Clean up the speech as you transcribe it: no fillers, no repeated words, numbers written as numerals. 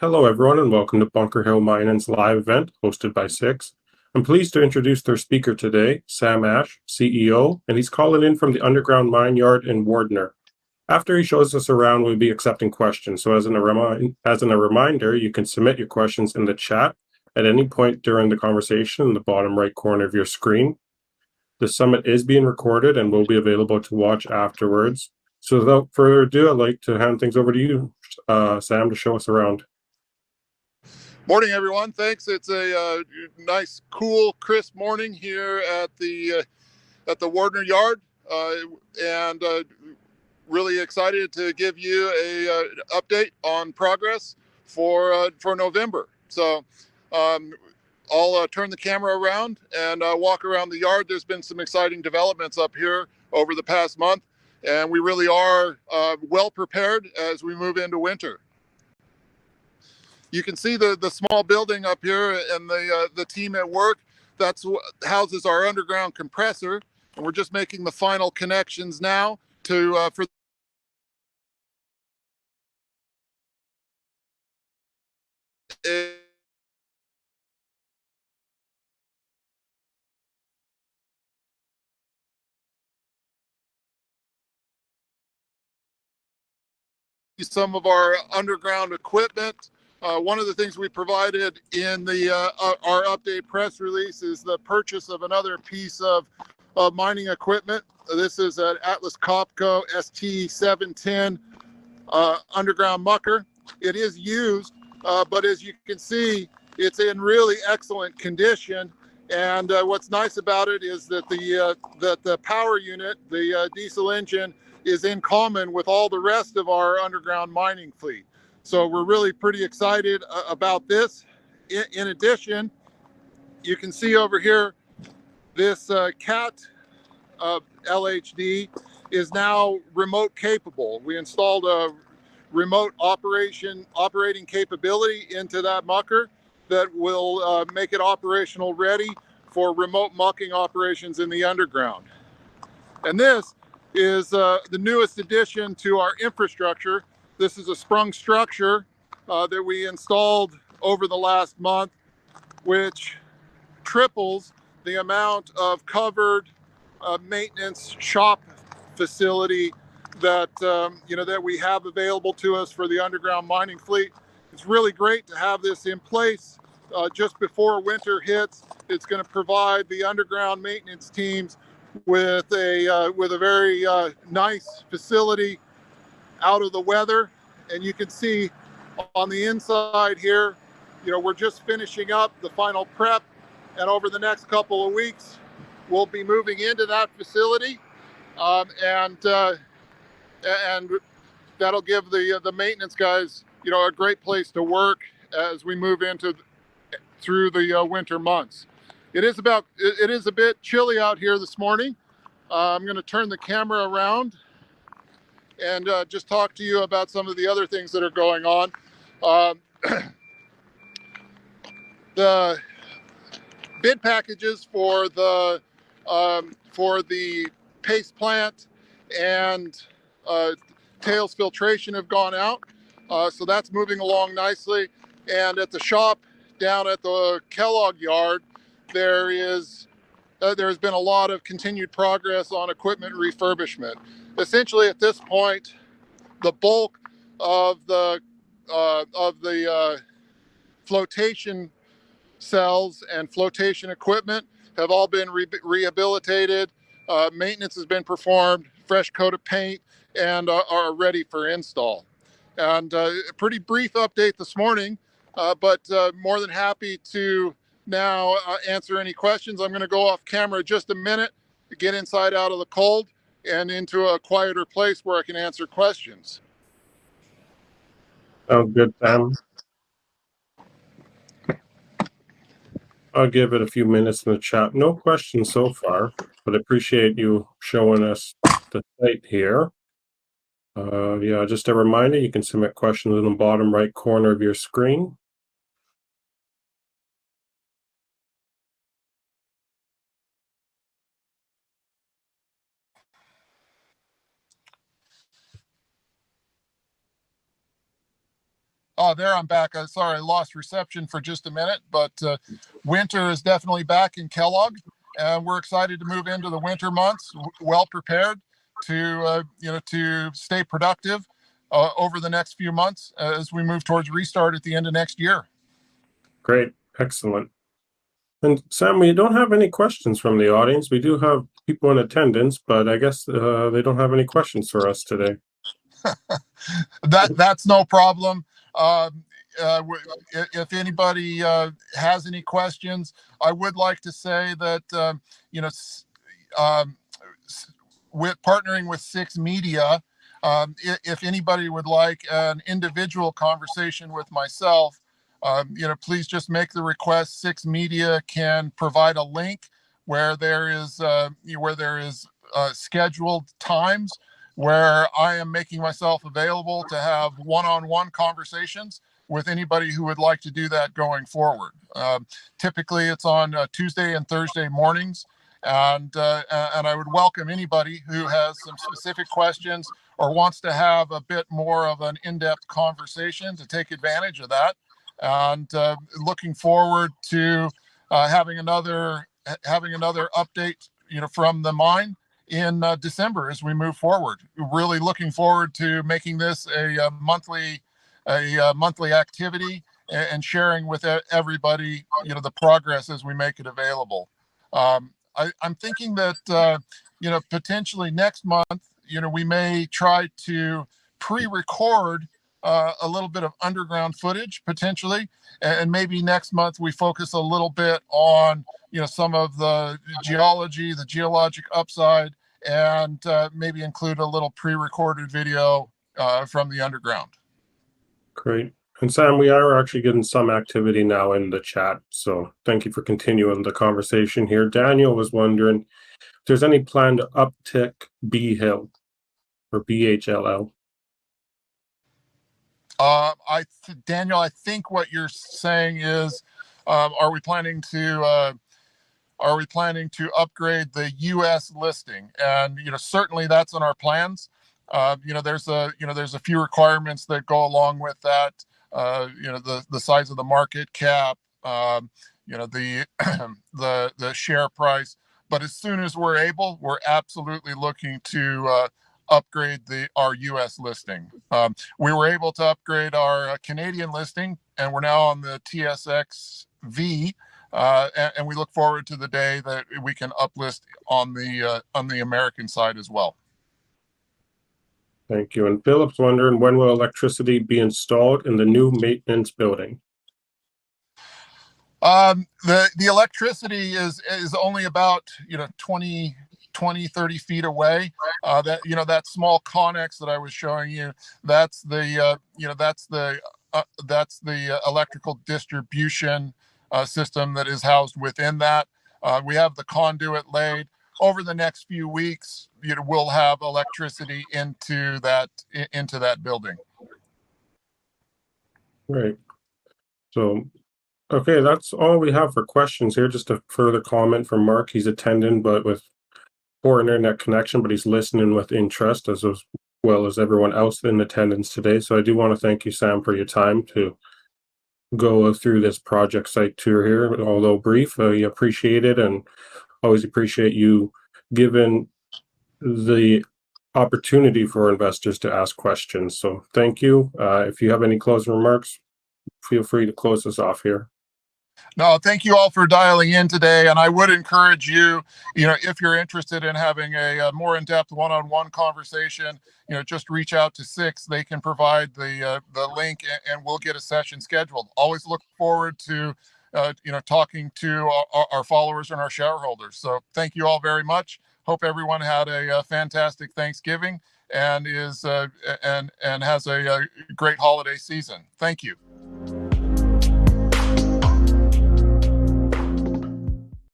Hello, everyone, and welcome to Bunker Hill Mining's live event hosted by Six. I'm pleased to introduce their speaker today, Sam Ash, CEO, and he's calling in from the underground mine yard in Wardner. After he shows us around, we'll be accepting questions. So, as a reminder, you can submit your questions in the chat at any point during the conversation in the bottom right corner of your screen. The summit is being recorded and will be available to watch afterwards. So, without further ado, I'd like to hand things over to you, Sam, to show us around. Morning, everyone. Thanks. It's a nice, cool, crisp morning here at the Wardner Yard, and really excited to give you a update on progress for November. So I'll turn the camera around and walk around the yard. There's been some exciting developments up here over the past month, and we really are well prepared as we move into winter. You can see the small building up here and the team at work. That's what houses our underground compressor, and we're just making the final connections now for some of our underground equipment. One of the things we provided in our update press release is the purchase of another piece of mining equipment. This is an Atlas Copco ST710 underground mucker. It is used, but as you can see, it's in really excellent condition. And what's nice about it is that the power unit, the diesel engine, is in common with all the rest of our underground mining fleet. So we're really pretty excited about this. In addition, you can see over here, this CAT LHD is now remote capable. We installed a remote operating capability into that mucker that will make it operational ready for remote mucking operations in the underground. And this is the newest addition to our infrastructure. This is a sprung structure that we installed over the last month, which triples the amount of covered maintenance shop facility that that we have available to us for the underground mining fleet. It's really great to have this in place just before winter hits. It's going to provide the underground maintenance teams with a very nice facility out of the weather. And you can see on the inside here, we're just finishing up the final prep, and over the next couple of weeks, we'll be moving into that facility, and that'll give the maintenance guys, a great place to work as we move through the winter months. It is a bit chilly out here this morning. I'm going to turn the camera around and just talk to you about some of the other things that are going on. The bid packages for the paste plant and tails filtration have gone out, so that's moving along nicely. And at the shop down at the Kellogg yard, there's been a lot of continued progress on equipment refurbishment. Essentially, at this point, the bulk of the flotation cells and flotation equipment have all been rehabilitated. Maintenance has been performed, fresh coat of paint, and are ready for install. And a pretty brief update this morning, but more than happy to now answer any questions. I'm going to go off camera just a minute to get inside out of the cold and into a quieter place where I can answer questions. Sounds good, Sam. I'll give it a few minutes in the chat. No questions so far, but I appreciate you showing us the site here. Just a reminder, you can submit questions in the bottom right corner of your screen. Oh, there I'm back. Sorry, I lost reception for just a minute, but winter is definitely back in Kellogg, and we're excited to move into the winter months, well prepared to to stay productive over the next few months as we move towards restart at the end of next year. Great. Excellent. And Sam, we don't have any questions from the audience. We do have people in attendance, but I guess they don't have any questions for us today. That's no problem. If anybody has any questions, I would like to say that with partnering with Six Media, if anybody would like an individual conversation with myself, please just make the request. Six Media can provide a link where there is scheduled times where I am making myself available to have one-on-one conversations with anybody who would like to do that going forward. Typically, it's on Tuesday and Thursday mornings, and I would welcome anybody who has some specific questions or wants to have a bit more of an in-depth conversation to take advantage of that. And looking forward to having another update, from the mine in December as we move forward. Really looking forward to making this a monthly activity and sharing with everybody, the progress as we make it available. I'm thinking that, potentially next month, we may try to pre-record a little bit of underground footage potentially, and maybe next month we focus a little bit on, some of the geology, the geologic upside, and maybe include a little pre-recorded video from the underground. Great. And Sam, we are actually getting some activity now in the chat, so thank you for continuing the conversation here. Daniel was wondering if there's any plan to uptick B Hill or BHLL. Daniel, I think what you're saying is, are we planning to upgrade the U.S. listing? And certainly that's in our plans. There's a few requirements that go along with that. The size of the market cap, the the share price. But as soon as we're able, we're absolutely looking to upgrade our U.S. listing. We were able to upgrade our Canadian listing, and we're now on the TSXV. And we look forward to the day that we can uplist on the American side as well. Thank you. And Philip's wondering, when will electricity be installed in the new maintenance building? The electricity is only about 20, 30 feet away. That small connex that I was showing you, that's the electrical distribution system that is housed within that. We have the conduit laid. Over the next few weeks, we'll have electricity into that building. Right. So, okay, that's all we have for questions here. Just a further comment from Mark. He's attending, but with poor internet connection, but he's listening with interest as well as everyone else in attendance today. So I do want to thank you, Sam, for your time to go through this project site tour here. Although brief, you appreciate it, and always appreciate you giving the opportunity for investors to ask questions. So thank you. If you have any closing remarks, feel free to close us off here. No, thank you all for dialing in today. And I would encourage you, if you're interested in having a more in-depth one-on-one conversation, just reach out to Six. They can provide the link, and we'll get a session scheduled. Always look forward to talking to our followers and our shareholders. So thank you all very much. Hope everyone had a fantastic Thanksgiving and has a great holiday season. Thank you.